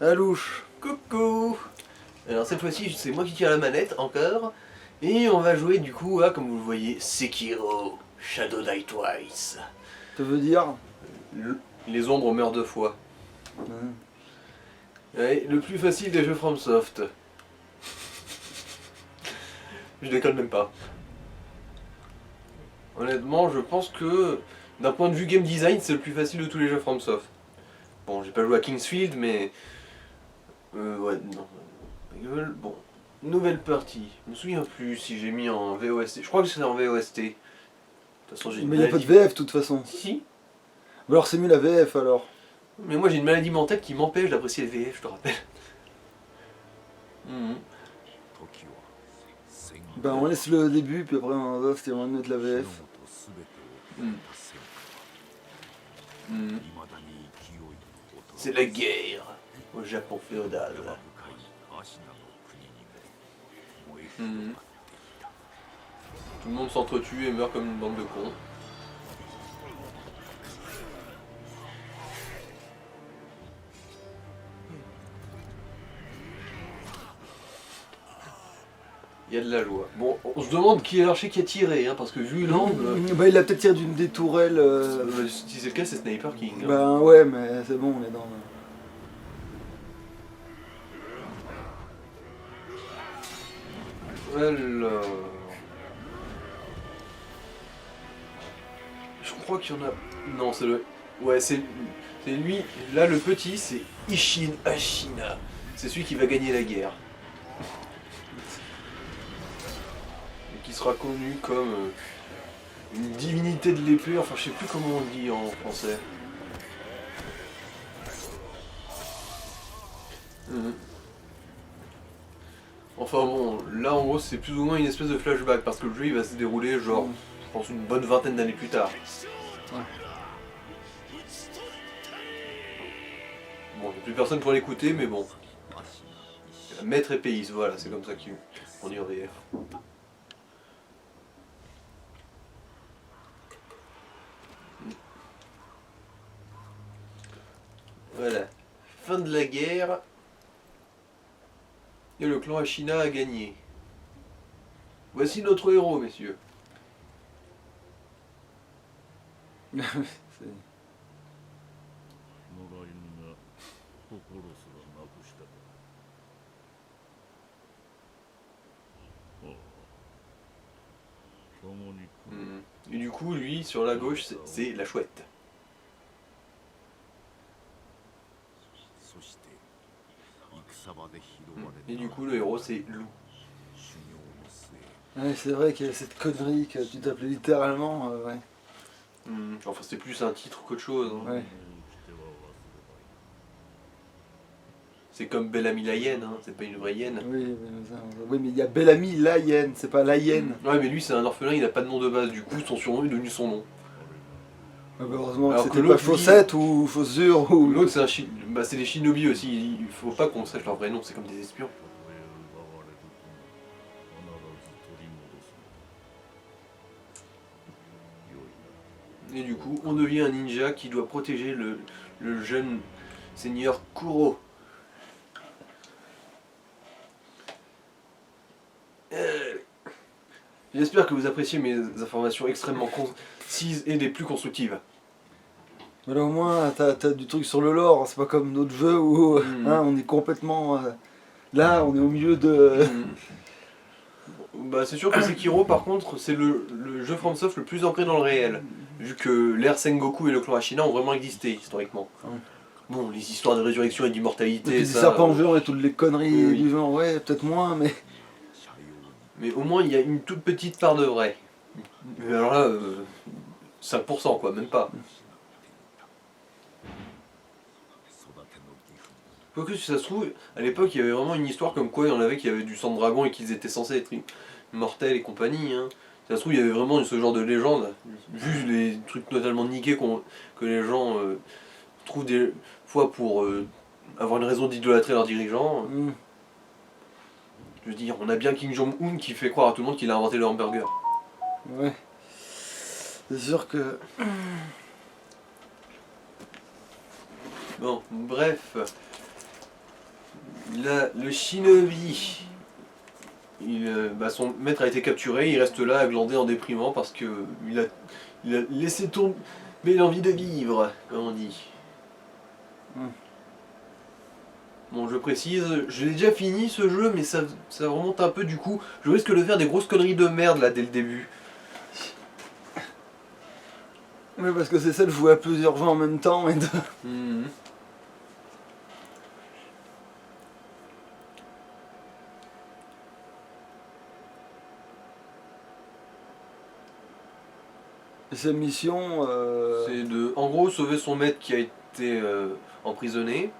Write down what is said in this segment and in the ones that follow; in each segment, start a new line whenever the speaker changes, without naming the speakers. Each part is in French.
Alouche.
Coucou. Alors cette fois-ci, c'est moi qui tire la manette encore. Et on va jouer du coup à, comme vous le voyez, Sekiro Shadow Die Twice.
Ça veut dire
Les ombres meurent deux fois. Ouais, le plus facile des jeux FromSoft. Je déconne même pas. Honnêtement, je pense que d'un point de vue game design, c'est le plus facile de tous les jeux FromSoft. Bon, j'ai pas joué à Kingsfield, mais... ouais, non. Ma gueule. Bon, nouvelle partie. Je me souviens plus si j'ai mis en VOST. Je crois que c'est en VOST. De toute façon, j'ai une
Mais il n'y a pas de
maladie...
VF de toute façon.
Si.
Alors c'est mieux la VF alors.
Mais moi j'ai une maladie mentale qui m'empêche d'apprécier le VF, je te rappelle.
Ben on laisse le début puis après on va si on va mettre la VF.
C'est la guerre au Japon féodal. Tout le monde s'entretue et meurt comme une bande de cons. Il y a de la joie. Bon, on se demande qui est l'archer qui a tiré, hein, parce que vu l'angle...
Bah il a peut-être tiré d'une des tourelles.
Si c'est le cas, c'est Sniper King. Hein.
Ben ouais mais c'est bon on est dans
Alors... Je crois qu'il y en a... Non, c'est le... Ouais, c'est lui. Là, le petit, c'est Ishin Ashina. C'est celui qui va gagner la guerre. Et qui sera connu comme une divinité de l'épée. Enfin, je sais plus comment on dit en français. Enfin bon, là en gros c'est plus ou moins une espèce de flashback parce que le jeu il va se dérouler genre, je pense une bonne vingtaine d'années plus tard.
Ouais.
Bon, il n'y a plus personne pour l'écouter mais bon. Maître épéiste, voilà, c'est comme ça qu'on dit en VF. Voilà. Fin de la guerre. Et le clan Ashina a gagné. Voici notre héros, messieurs. Et du coup, lui, sur la gauche, c'est la chouette. Et du coup, le héros, c'est Lou.
Ouais c'est vrai qu'il y a cette connerie que tu t'appelais littéralement ouais.
Enfin, c'est plus un titre qu'autre chose. Hein.
Ouais.
C'est comme Bellamy la hyène, hein. C'est pas une vraie hyène.
Oui mais il y a Bellamy la hyène, c'est pas la hyène.
Ouais mais lui c'est un orphelin, il a pas de nom de base, du coup son surnom est devenu son nom.
Ouais, bah heureusement
alors
que c'était pas Chaussette ou Chaussure ou...
L'autre c'est des shinobi aussi, il faut pas qu'on sache leur vrai nom, c'est comme des espions. Et du coup on devient un ninja qui doit protéger le jeune seigneur Kuro. J'espère que vous appréciez mes informations extrêmement concises et des plus constructives.
Mais là au moins t'as du truc sur le lore, c'est pas comme d'autres jeux où hein, on est complètement... là on est au milieu de...
Bah c'est sûr que Sekiro par contre c'est le jeu FromSoft le plus ancré dans le réel. Vu que l'ère Sengoku et le clan Ashina ont vraiment existé historiquement. Bon, les histoires de résurrection et d'immortalité,
Des
ça...
serpents géants et toutes les conneries du genre, ouais peut-être moins mais...
Mais au moins il y a une toute petite part de vrai. Mais alors là, 5% quoi, même pas. Quoique si ça se trouve, à l'époque il y avait vraiment une histoire comme quoi il y en avait qui avaient du sang de dragon et qu'ils étaient censés être immortels et compagnie. Hein. Si ça se trouve il y avait vraiment ce genre de légende, vu les trucs totalement niqués que les gens trouvent des fois pour avoir une raison d'idolâtrer leurs dirigeants. Je veux dire, on a bien Kim Jong-un qui fait croire à tout le monde qu'il a inventé le hamburger.
Ouais. C'est sûr que...
Bon, bref. Là, le shinobi, son maître a été capturé, il reste là à glander en déprimant parce que il a laissé tomber l'envie de vivre, comme on dit. Bon, je précise, je l'ai déjà fini ce jeu, mais ça remonte un peu du coup. Je risque de faire des grosses conneries de merde là dès le début.
Mais parce que c'est ça de jouer à plusieurs jeux en même temps et de... Et cette mission...
C'est de, en gros, sauver son maître qui a été emprisonné.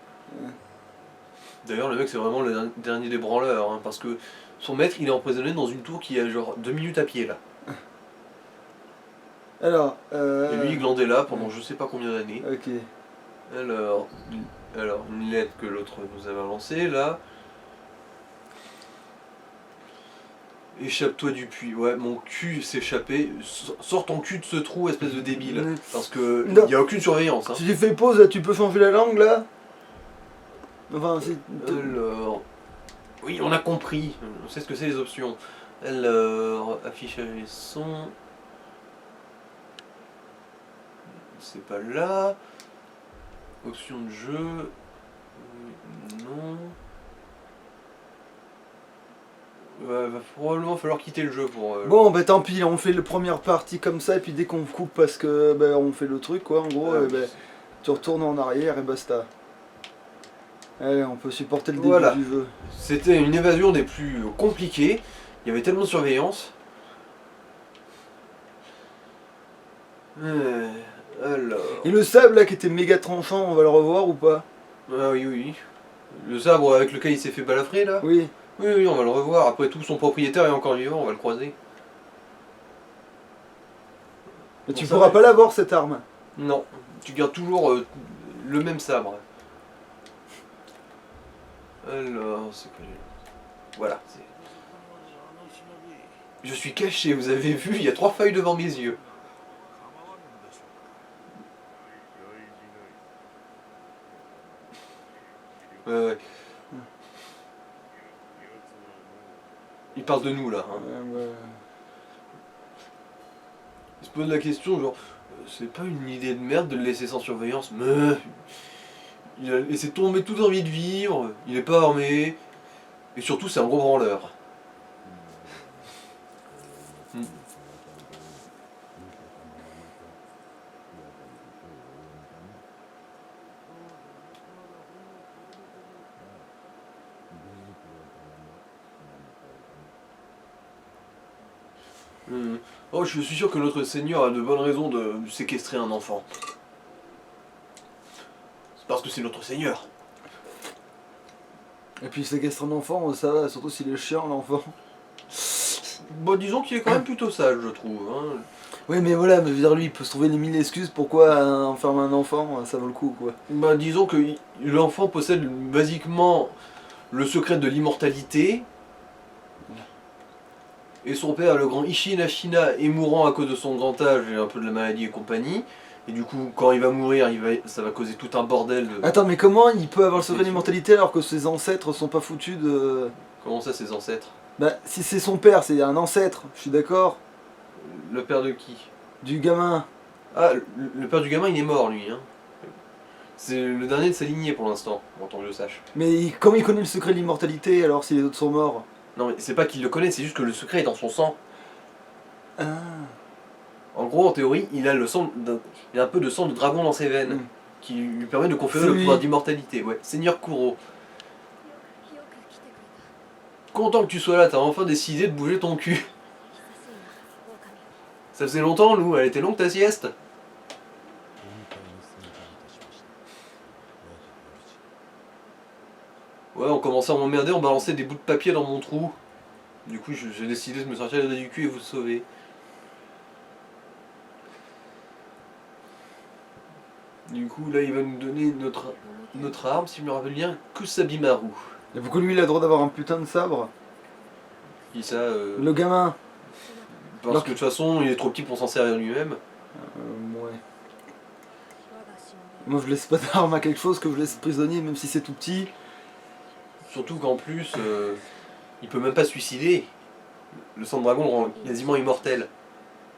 D'ailleurs, le mec, c'est vraiment le dernier des branleurs, hein, parce que son maître, il est emprisonné dans une tour qui a genre 2 minutes à pied là.
Alors...
Et lui, il glandait là pendant je sais pas combien d'années.
Ok.
Alors, une lettre que l'autre nous avait lancée là. Échappe-toi du puits. Ouais, mon cul s'est échappé. Sors ton cul de ce trou, espèce de débile. Parce que il n'y a aucune surveillance. Hein.
Si tu fais pause, là, tu peux changer la langue là. Enfin, c'est...
Alors... Oui, on a compris. On sait ce que c'est les options. Alors, affichage et son... C'est pas là. Option de jeu... Non... va probablement falloir quitter le jeu pour...
Bon, bah tant pis, on fait la première partie comme ça, et puis dès qu'on coupe parce que bah, on fait le truc, quoi, en gros,
oui.
bah, tu retournes en arrière et basta. Allez, on peut supporter le début
Voilà.
du jeu.
C'était une évasion des plus compliquées. Il y avait tellement de surveillance. Alors...
Et le sable là qui était méga tranchant, on va le revoir ou pas?
Ah oui, oui. Le sabre avec lequel il s'est fait balafrer là?
Oui.
Oui, on va le revoir. Après tout, son propriétaire est encore vivant, on va le croiser.
Mais tu pourras pas l'avoir cette arme.
Non, tu gardes toujours le même sabre. Alors, c'est quoi? Voilà. Je suis caché, vous avez vu, il y a 3 feuilles devant mes yeux. Ouais. Il parle de nous là. Hein. Il se pose la question genre, c'est pas une idée de merde de le laisser sans surveillance, mais il a laissé tomber toute envie de vivre, il est pas armé, et surtout c'est un gros branleur. Oh, je suis sûr que notre Seigneur a de bonnes raisons de séquestrer un enfant. C'est parce que c'est notre Seigneur.
Et puis séquestre un enfant, ça va, surtout s'il est chiant l'enfant.
Bon, disons qu'il est quand même plutôt sage, je trouve. Hein.
Oui, mais voilà, mais je veux dire, lui, il peut se trouver les 1000 excuses pourquoi enfermer un enfant, ça vaut le coup, quoi.
Bah, disons que l'enfant possède basiquement le secret de l'immortalité. Et son père, le grand Isshin Ashina, est mourant à cause de son grand âge et un peu de la maladie et compagnie. Et du coup, quand il va mourir, ça va causer tout un bordel de...
Attends, mais comment il peut avoir le secret de l'immortalité alors que ses ancêtres sont pas foutus de...
Comment ça, ses ancêtres?
Bah, si c'est son père, c'est un ancêtre, je suis d'accord.
Le père de qui?
Du gamin.
Ah, le père du gamin, il est mort, lui. Hein. C'est le dernier de sa lignée pour l'instant, en tant que je le sache.
Mais comment il connaît le secret de l'immortalité alors si les autres sont morts?
Non, mais c'est pas qu'il le connaît, c'est juste que le secret est dans son sang.
Ah.
En gros, en théorie, il a un peu de sang de dragon dans ses veines, qui lui permet de conférer le pouvoir d'immortalité. Ouais, Seigneur Kuro. Content que tu sois là, t'as enfin décidé de bouger ton cul. Ça faisait longtemps, Lou, elle était longue ta sieste. Ouais, on commençait à m'emmerder, on balançait des bouts de papier dans mon trou. Du coup, j'ai décidé de me sortir les doigts du cul et vous sauver. Du coup, là, il va nous donner notre arme, si je me rappelle bien, Kusabimaru.
Et pourquoi lui, il a le droit d'avoir un putain de sabre?
Qui ça
Le gamin.
Parce que de toute façon, il est trop petit pour s'en servir lui-même.
Ouais. Moi, je laisse pas d'arme à quelque chose que je laisse prisonnier, même si c'est tout petit.
Surtout qu'en plus, il peut même pas se suicider. Le sang de dragon le rend quasiment immortel.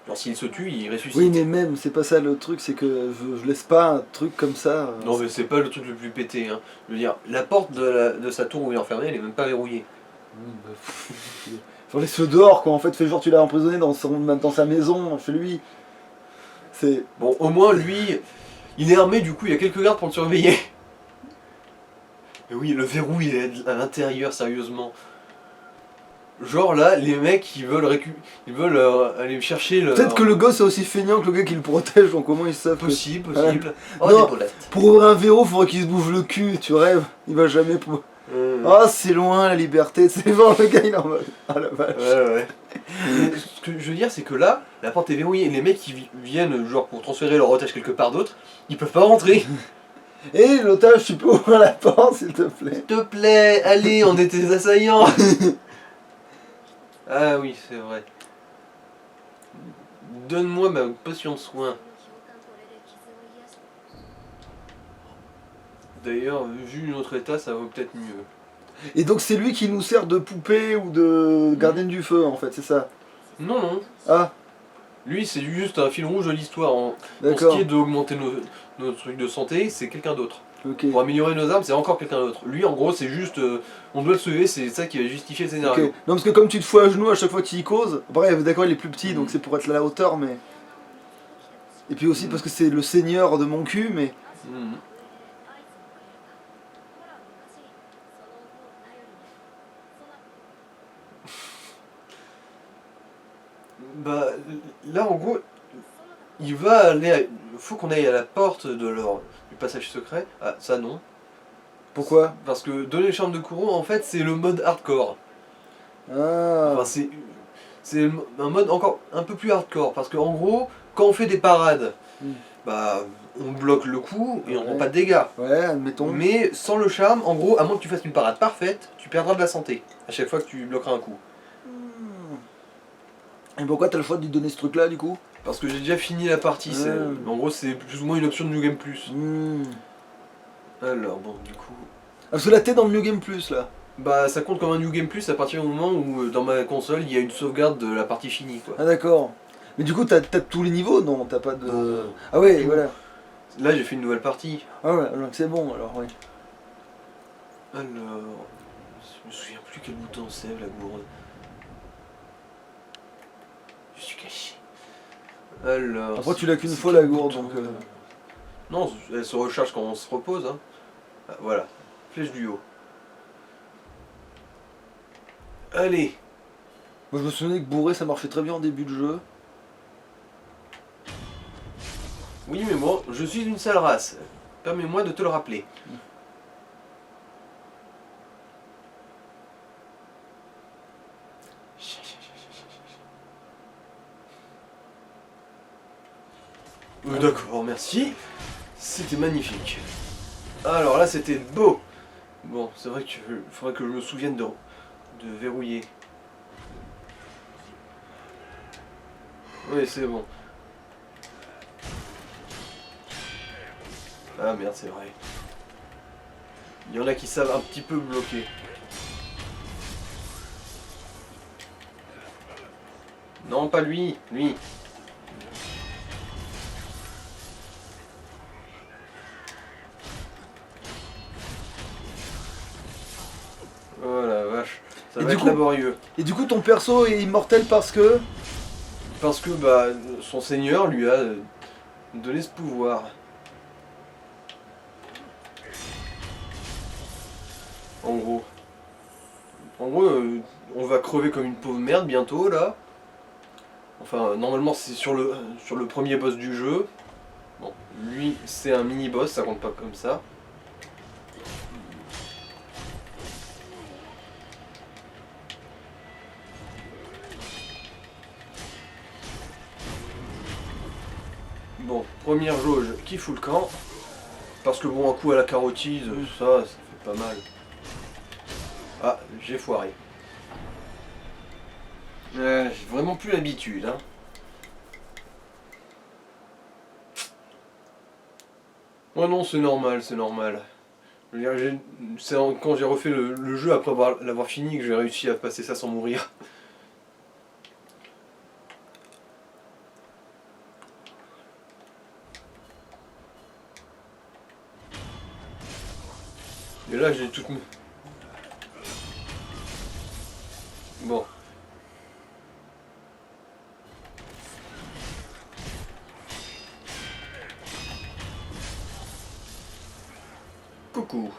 Genre s'il se tue, il ressuscite.
Oui, mais même, c'est pas ça le truc, c'est que je laisse pas un truc comme ça.
Non mais c'est pas le truc le plus pété. Hein. Je veux dire, la porte de sa tour où il est enfermé, elle est même pas verrouillée.
Faut laisser-le dehors, quoi. En fait, fais genre tu l'as emprisonné dans sa maison, chez lui. C'est...
Bon, au moins lui, il est armé, du coup il y a quelques gardes pour le surveiller. Mais oui, le verrou il est à l'intérieur, sérieusement. Genre là, les mecs ils veulent aller chercher le.
Peut-être que le gosse est aussi feignant que le gars qui le protège, donc comment ils savent que...
Possible. Oh,
Non.
des bolettes.
Pour ouvrir un verrou, faudrait qu'il se bouffe le cul, tu rêves. Il va jamais pour... Ah, c'est loin la liberté, c'est genre le gars il est en mode... Ah la vache.
Ouais. Mais ce que je veux dire, c'est que là, la porte est verrouillée. Les mecs qui viennent, genre, pour transférer leur otage quelque part d'autre, ils peuvent pas rentrer.
Et l'otage, tu peux ouvrir la porte s'il te plaît.
S'il te plaît, allez, on est tes assaillants. Ah oui, c'est vrai. Donne-moi ma potion de soin. D'ailleurs, vu notre état, ça vaut peut-être mieux.
Et donc c'est lui qui nous sert de poupée ou de gardienne du feu en fait, c'est ça?
Non.
Ah,
Lui, c'est juste un fil rouge de l'histoire. Pour ce
d'accord.
qui est d'augmenter nos trucs de santé, c'est quelqu'un d'autre.
Ok.
Pour améliorer nos armes, c'est encore quelqu'un d'autre. Lui, en gros, c'est juste. On doit le sauver, c'est ça qui va justifier le
Ok.
scénario.
Non parce que comme tu te fous à genoux à chaque fois que tu y causes, bref d'accord il est plus petit donc c'est pour être à la hauteur mais... Et puis aussi parce que c'est le seigneur de mon cul mais...
Mhm. Bah, là, en gros, il va aller. Faut qu'on aille à la porte du passage secret. Ah, ça non.
Pourquoi?
Parce que donner les charmes de Kuro, en fait, c'est le mode hardcore.
Ah.
Enfin, c'est un mode encore un peu plus hardcore. Parce qu'en gros, quand on fait des parades, bah, on bloque le coup et on prend pas de dégâts.
Ouais, admettons.
Mais sans le charme, en gros, à moins que tu fasses une parade parfaite, tu perdras de la santé à chaque fois que tu bloqueras un coup.
Et pourquoi t'as le choix de lui donner ce truc là du coup?
Parce que j'ai déjà fini la partie, en gros c'est plus ou moins une option de New Game Plus. Alors bon, du coup...
Ah, parce que là t'es dans le New Game Plus là.
Bah ça compte comme un New Game Plus à partir du moment où dans ma console il y a une sauvegarde de la partie finie quoi.
Ah d'accord. Mais du coup t'as tous les niveaux? Non, t'as pas de...
Non.
Ah ouais,
Tout.
voilà.
Là j'ai fait une nouvelle partie.
Ah ouais, alors c'est bon alors, oui.
Alors... Je me souviens plus quel bouton c'est la gourde. Je suis caché. Alors...
Après tu l'as qu'une
c'est
fois
quel
la gourde
bouton
donc...
Non, elle se recharge quand on se repose. Hein. Ah, voilà, flèche du haut. Allez.
Moi je me souvenais que bourré ça marchait très bien en début de jeu.
Oui mais moi, je suis une sale race. Permets-moi de te le rappeler. D'accord, merci. C'était magnifique. Alors là, c'était beau. Bon, c'est vrai qu'il faudrait que je me souvienne de verrouiller. Oui, c'est bon. Ah merde, c'est vrai. Il y en a qui savent un petit peu bloquer. Non, pas lui, lui. Oh la vache, ça
Et
va
du
être
coup-
laborieux.
Et du coup ton perso est immortel parce que...
Parce que bah son seigneur lui a donné ce pouvoir. En gros. En gros, on va crever comme une pauvre merde bientôt là. Enfin, normalement c'est sur le premier boss du jeu. Bon, lui c'est un mini-boss, ça compte pas comme ça. Bon, première jauge qui fout le camp. Parce que bon, un coup à la carotide, ça fait pas mal. Ah, j'ai foiré. J'ai vraiment plus l'habitude, hein. Oh non, c'est normal, c'est normal. Je veux dire, quand j'ai refait le jeu après l'avoir fini que j'ai réussi à passer ça sans mourir. Et là j'ai toute... Bon. Coucou.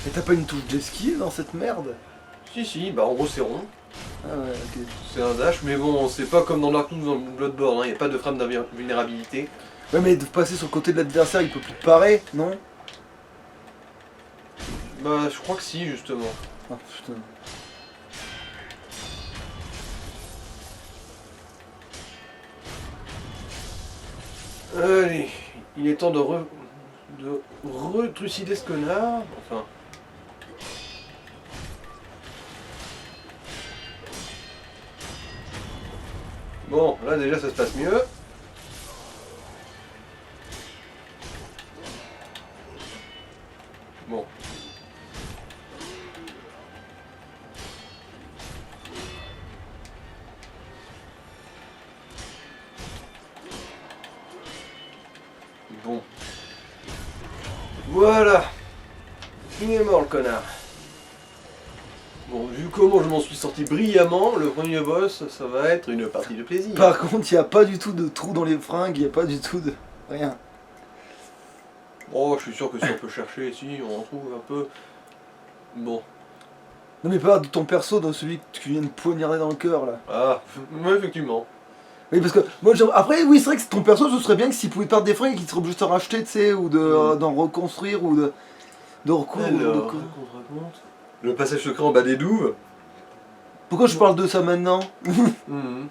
Et t'as pas une touche d'esquive dans cette merde?
Si, bah en gros c'est rond.
Ah ouais, ok.
C'est un dash, mais bon, c'est pas comme dans Dark Souls ou dans Bloodborne, hein. Y a pas de frame d'invulnérabilité.
Ouais, mais de passer sur le côté de l'adversaire, il peut plus te parer, non?
Bah je crois que si, justement.
Ah putain.
Allez, il est temps de retrucider ce connard. Enfin. Bon, là déjà ça se passe mieux. Bon. Bon. Voilà. Il est mort le connard. Bon, vu comment je m'en suis sorti brillamment, le premier boss, ça va être une partie de plaisir.
Par contre, il n'y a pas du tout de trou dans les fringues, il n'y a pas du tout de... rien.
Oh, je suis sûr que si on peut chercher ici, on en trouve un peu. Bon.
Non mais pas de ton perso, dans celui que tu viens de poignarder dans le cœur là.
Ah, ouais, effectivement.
Oui parce que, moi après oui c'est vrai que ton perso ce serait bien que s'il pouvait perdre des fringues et qu'il serait obligé de se racheter, tu sais, ou d'en reconstruire, ou de recoudre.
Alors, qu'on se raconte. Le passage secret en bas des douves.
Pourquoi je parle de ça maintenant?
Mhm.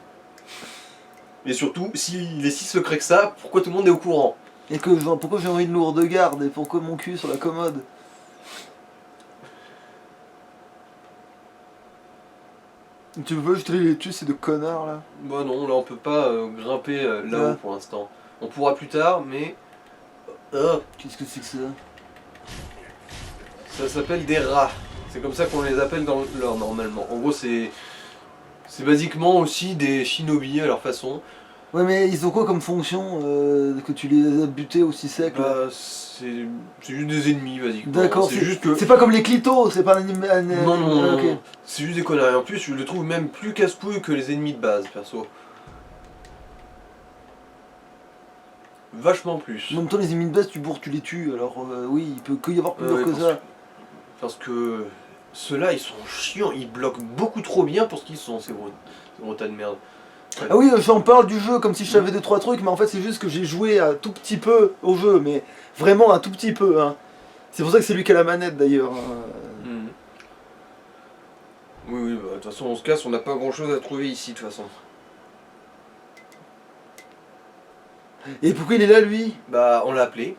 Et surtout, s'il est si secret que ça, pourquoi tout le monde est au courant?
Et que pourquoi j'ai envie de lourde garde, et pourquoi mon cul sur la commode? Tu veux juste les tuer ces deux connards là?
Bah non, là on peut pas grimper là-haut
Ouais.
pour l'instant. On pourra plus tard, mais...
Qu'est-ce que c'est que ça?
Ça s'appelle des rats. C'est comme ça qu'on les appelle dans le lore normalement. En gros, c'est basiquement aussi des shinobi à leur façon.
Ouais mais ils ont quoi comme fonction que tu les as butés aussi secs là?
Bah, c'est juste des ennemis, basiquement.
D'accord,
c'est juste que...
c'est pas comme les clitos, c'est pas un animal.
Non, non, non,
ok.
non. C'est juste des connards. Et en plus, je le trouve même plus casse-couille que les ennemis de base, perso. Vachement plus.
En même temps, les ennemis de base, tu bourres, tu les tues, alors oui, il peut que y avoir plus dur
Ouais,
que ça.
Parce que ceux-là, ils sont chiants. Ils bloquent beaucoup trop bien pour ce qu'ils sont, ces gros tas de merde. Ouais.
Ah oui, j'en parle du jeu comme si je savais 2-3 trucs, mais en fait, c'est juste que j'ai joué un tout petit peu au jeu, mais vraiment un tout petit peu. Hein. C'est pour ça que c'est lui qui a la manette d'ailleurs. Hein.
Mhm. Oui, bah, de toute façon, on se casse, on n'a pas grand-chose à trouver ici, de toute façon.
Et pourquoi il est là, lui?
Bah, on l'a appelé.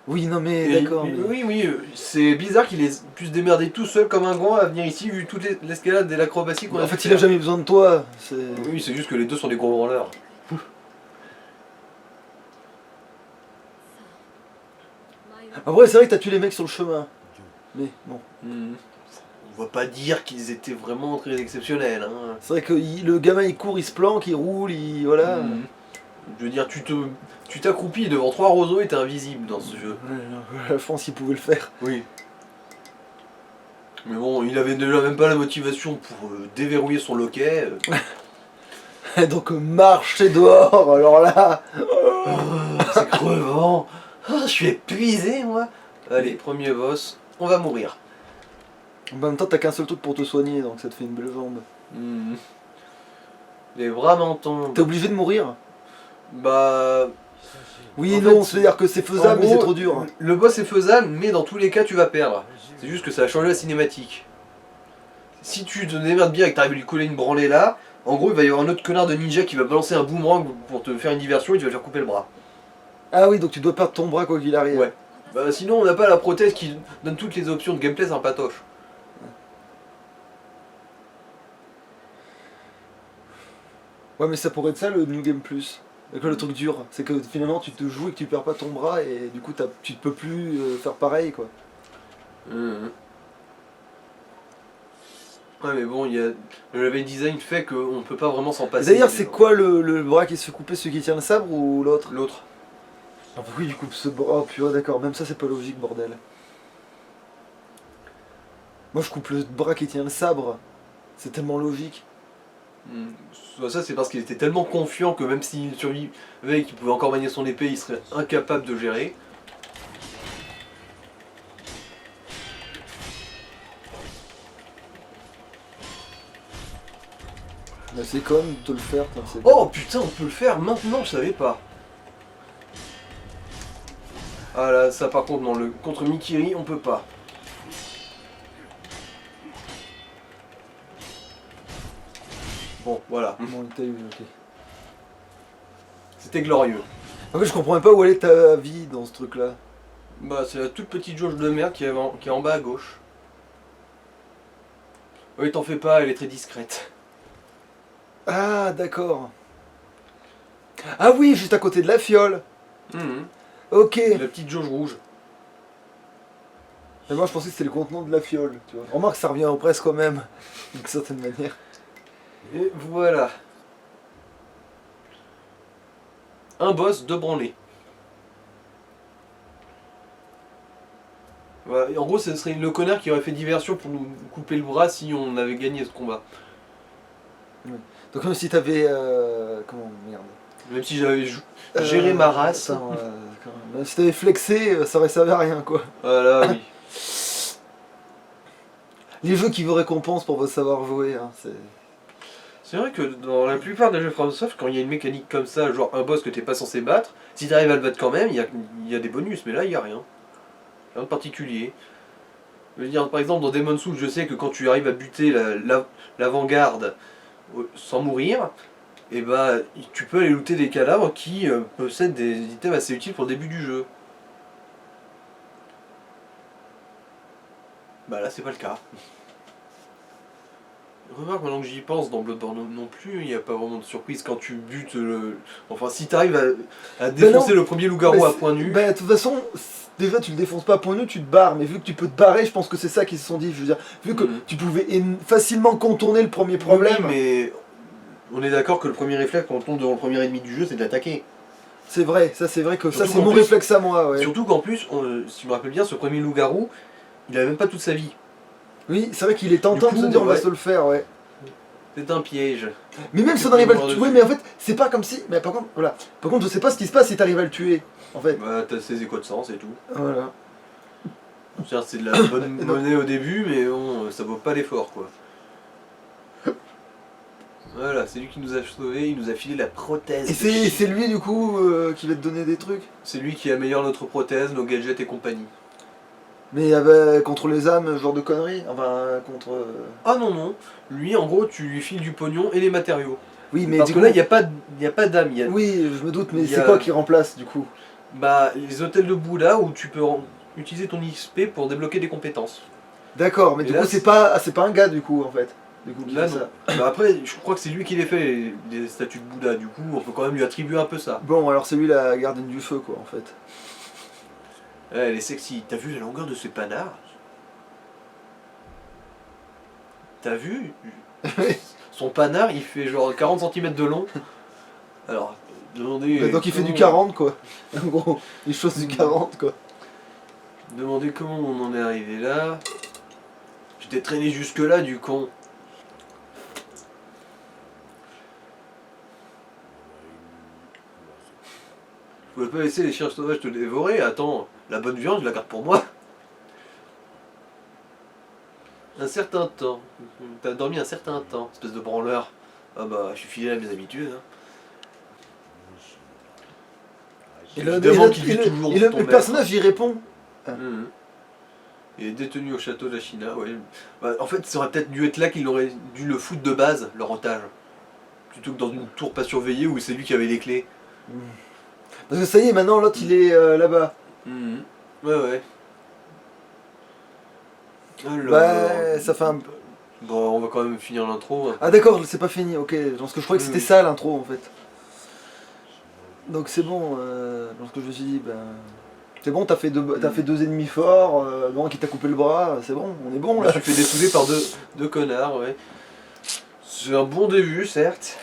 Oui, non mais
Et
d'accord. Mais...
Oui, c'est bizarre qu'il puisse se démerder tout seul comme un grand à venir ici, vu toute l'escalade et l'acrobatie qu'on a
En
pu
fait, il a
faire.
jamais besoin de toi.
Oui, c'est juste que les deux sont des gros branleurs.
Après, c'est vrai que t'as tué les mecs sur le chemin. Mais bon.
Mhm. On va pas dire qu'ils étaient vraiment très exceptionnels. Hein.
C'est vrai que le gamin il court, il se planque, il roule, il. Voilà.
Mhm. Je veux dire, tu t'accroupis devant 3 roseaux et t'es invisible dans ce jeu.
La France, il pouvait le faire.
Oui. Mais bon, il avait déjà même pas la motivation pour déverrouiller son loquet.
Donc marcher dehors, alors là.
C'est crevant. Je suis épuisé, moi. Allez, premier boss, on va mourir.
En même temps, t'as qu'un seul truc pour te soigner, donc ça te fait une belle jambe.
Mhm. Les bras m'en tombent.
T'es obligé de mourir?
Bah...
Oui
En
et non,
fait,
c'est-à-dire que c'est faisable, mais
en gros,
c'est trop dur.
Le boss est faisable, mais dans tous les cas, tu vas perdre. C'est juste que ça a changé la cinématique. Si tu te démerdes bien et que t'arrives à lui coller une branlée là, en gros, il va y avoir un autre connard de ninja qui va balancer un boomerang pour te faire une diversion et tu vas te faire couper le bras.
Ah oui, donc tu dois perdre ton bras quoi qu'il arrive.
Ouais. Bah sinon, on n'a pas la prothèse qui donne toutes les options de gameplay sympatoche.
Ouais, mais ça pourrait être ça le New Game Plus. C'est quoi le truc dur? C'est que finalement tu te joues et que tu perds pas ton bras et du coup tu peux plus faire pareil quoi.
Mhm. Ouais, mais bon, le level design fait qu'on peut pas vraiment s'en
Et
passer.
d'ailleurs, c'est quoi le bras qui se fait couper, celui qui tient le sabre ou l'autre?
L'autre.
Ah, pourquoi il coupe ce bras? Oh purée, d'accord, même ça c'est pas logique, bordel. Moi je coupe le bras qui tient le sabre, c'est tellement logique.
Soit ça, c'est parce qu'il était tellement confiant que même s'il survivait et qu'il pouvait encore manier son épée, il serait incapable de gérer.
Mais c'est quand même de le faire, putain, c'est...
Oh putain, on peut le faire maintenant, je savais pas. Ah là, ça par contre, contre Mikiri, on peut pas. Bon, voilà.
Bon, il t'a eu, ok.
C'était glorieux.
En fait, je comprends même pas où elle est ta vie dans ce truc-là.
Bah, c'est la toute petite jauge de merde qui est en bas à gauche. Oui, t'en fais pas, elle est très discrète.
Ah, d'accord. Ah oui, juste à côté de la fiole.
Mhm.
Ok.
La petite jauge rouge.
Mais moi je pensais que c'était le contenant de la fiole, tu vois. Remarque, ça revient au presque quand même, d'une certaine manière.
Et voilà. Un boss, deux branlés. Voilà. Et en gros, ce serait le connard qui aurait fait diversion pour nous couper le bras si on avait gagné ce combat.
Donc comme si t'avais... comment... Merde.
Même si j'avais géré ma race.
Attends, même si t'avais flexé, ça aurait servi à rien, quoi.
Voilà, oui.
Les jeux qui vous récompensent pour votre savoir jouer, hein, c'est...
C'est vrai que dans la plupart des jeux FromSoft, quand il y a une mécanique comme ça, genre un boss que t'es pas censé battre, si t'arrives à le battre quand même, il y a des bonus, mais là il y a rien. Rien de particulier. Je veux dire, par exemple, dans Demon's Souls, je sais que quand tu arrives à buter l'avant-garde sans mourir, et bah tu peux aller looter des cadavres qui possèdent des items assez utiles pour le début du jeu. Bah là c'est pas le cas. Remarque, maintenant que j'y pense, dans Bloodborne non plus, il n'y a pas vraiment de surprise quand tu butes le... Enfin, si t'arrives à défoncer le premier loup-garou à point nu...
Bah, de toute façon, déjà tu le défonces pas à point nu, tu te barres, mais vu que tu peux te barrer, je pense que c'est ça qu'ils se sont dit, je veux dire, vu que tu pouvais facilement contourner le premier problème...
Oui, mais on est d'accord que le premier réflexe quand on tombe devant le premier ennemi du jeu, c'est d'attaquer.
C'est vrai, ça c'est vrai que
Surtout
ça c'est mon réflexe à moi, ouais.
Surtout qu'en plus, si je me rappelle bien, ce premier loup-garou, il avait même pas toute sa vie.
Oui, c'est vrai qu'il est tentant de se dire on va se le faire, ouais.
C'est un piège.
Mais même si on arrive à le tuer, mais en fait, c'est pas comme si... Mais par contre, voilà. Par contre, je sais pas ce qui se passe si t'arrives à le tuer, en fait.
Bah, t'as ses échos de sang, c'est tout.
Voilà.
C'est de la bonne monnaie au début, mais bon, ça vaut pas l'effort, quoi. Voilà, c'est lui qui nous a sauvés, il nous a filé la prothèse.
Et c'est lui, du coup, qui va te donner des trucs?
C'est lui qui améliore notre prothèse, nos gadgets et compagnie.
Mais contre les âmes, genre de conneries? Enfin, contre...
Ah non, non. Lui, en gros, tu lui files du pognon et les matériaux.
Oui, mais
parce que là, il n'y a pas d'âme.
Oui, je me doute, mais c'est quoi qui remplace, du coup?
Bah, les hôtels de Bouddha où tu peux utiliser ton XP pour débloquer des compétences.
D'accord, mais du coup, c'est pas un gars, du coup, en fait. Du coup,
là, non. Bah après, je crois que c'est lui qui les fait, les statues de Bouddha. Du coup, on peut quand même lui attribuer un peu ça.
Bon, alors c'est lui la gardienne du feu, quoi, en fait.
Elle est sexy. T'as vu la longueur de ce panard? T'as vu? Son panard, il fait genre 40 cm de long. Alors, demandez...
Bah, donc il fait du 40, quoi. En gros, il chose du 40, quoi.
Demandez comment on en est arrivé là. Tu t'es traîné jusque là, du con. Je pouvais pas laisser les chiens sauvages te dévorer. Attends, la bonne viande, je la garde pour moi. Un certain temps. T'as dormi un certain temps, espèce de branleur. Ah bah, je suis fidèle à mes habitudes. Hein.
Et le personnage y répond.
Il est détenu au château de la China, ouais. Bah, en fait, ça aurait peut-être dû être là qu'il aurait dû le foutre de base, leur otage. Plutôt que dans une tour pas surveillée où c'est lui qui avait les clés.
Parce que ça y est, maintenant l'autre il est là-bas.
Ouais, ouais. Alors...
Bah, ça fait un...
Bon, on va quand même finir l'intro. Hein.
Ah d'accord, c'est pas fini, ok. Parce que je croyais que c'était ça l'intro en fait. Donc c'est bon, lorsque je me suis dit, ben... C'est bon, t'as fait deux ennemis forts, bon, qui t'a coupé le bras, c'est bon, on est bon
Je me
là.
suis fait dessouder par deux connards, ouais. C'est un bon début, certes.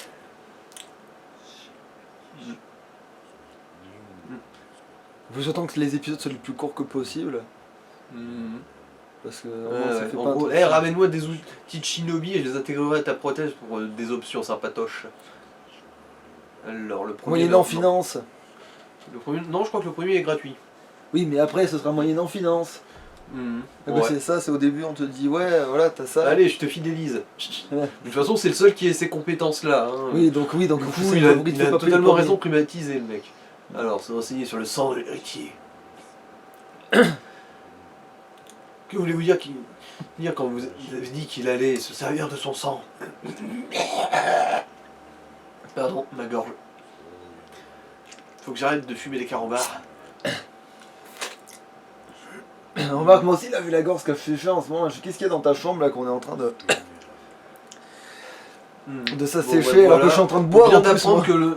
Faut surtout que les épisodes soient les plus courts que possible.
Mhm.
Parce que
Ouais,
vraiment, ça
ouais.
fait
En
pas un
gros,
truc.
ramène-moi des outils de shinobi et je les intégrerai à ta prothèse pour des options sympatoches. Alors, le premier.
Moyennant
non.
finance.
Le premier, non, je crois que le premier est gratuit.
Oui, mais après, ce sera moyennant finance.
Mhm.
Eh ben,
Ouais.
c'est ça, c'est au début, on te dit, ouais, voilà, t'as ça.
Allez, je te fidélise.
Ouais.
De toute façon, c'est le seul qui ait ces compétences-là. Hein.
Oui, donc
Du coup,
c'est
il a,
pour qu'il te
il a
fait pas payer
totalement
le
raison de primatiser, le mec. Alors, c'est renseigné sur le sang de l'héritier. Que voulez-vous dire, quand vous avez dit qu'il allait se servir de son sang? Pardon, ma gorge. Faut que j'arrête de fumer des carambars.
premier. Remarque, moi aussi, il a vu la gorge qu'a fait en ce moment. Qu'est-ce qu'il y a dans ta chambre là qu'on est en train de s'assécher
Bon,
alors que je suis en train de boire
On vient
en plus,
d'apprendre
moi.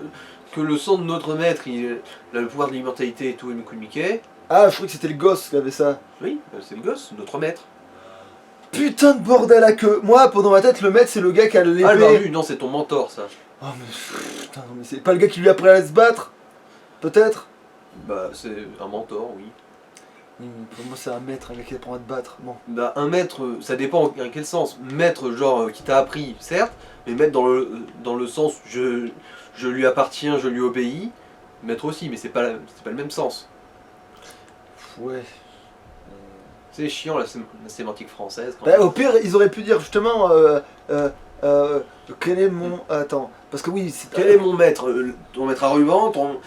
que le sang de notre maître, il a le pouvoir de l'immortalité et tout, et Miku Mickey.
Ah, je croyais que c'était le gosse qui avait ça.
Oui, c'est le gosse, notre maître.
Putain de bordel à queue. Moi, dans ma tête, le maître, c'est le gars qui a l'épée.
Ah, le barbu, non, c'est ton mentor, ça.
Oh, mais putain, mais c'est pas le gars qui lui a appris à se battre? Peut-être?
Bah, c'est un mentor, oui.
Oui, mais pour moi, c'est un maître, un gars qui apprend à te battre. Bon.
Bah, un maître, ça dépend en quel sens. Maître, genre, qui t'a appris, certes, mais maître dans le sens, je lui appartiens, je lui obéis. Maître aussi, mais c'est pas le même sens.
Ouais.
C'est chiant, la sémantique française. Quand
Bah,
même.
au pire, ils auraient pu dire justement. Quel est mon. Attends. Parce que oui, c'est.
Quel est mon maître? Ton maître à ruban, ton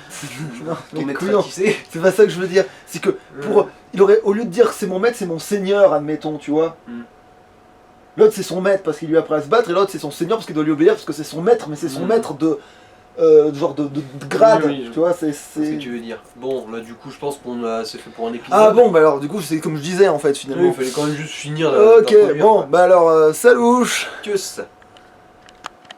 Non, mais
maître
couillon.
à tisser?
C'est pas ça que je veux dire. C'est que pour. Il aurait, au lieu de dire c'est mon maître, c'est mon seigneur, admettons, tu vois.
Mm.
L'autre c'est son maître parce qu'il lui a appris à se battre, et l'autre c'est son seigneur parce qu'il doit lui obéir parce que c'est son maître, mais c'est son maître de. Genre de grade,
Oui,
tu vois, c'est.
C'est ce que tu veux dire. Bon, là, du coup, je pense c'est fait pour un épisode.
Ah bon, bah alors du coup, c'est comme je disais en fait
Oui,
finalement.
il fallait quand même juste finir
Ok,
d'introduire,
bon,
quoi.
bah alors, salouche.
Que ça.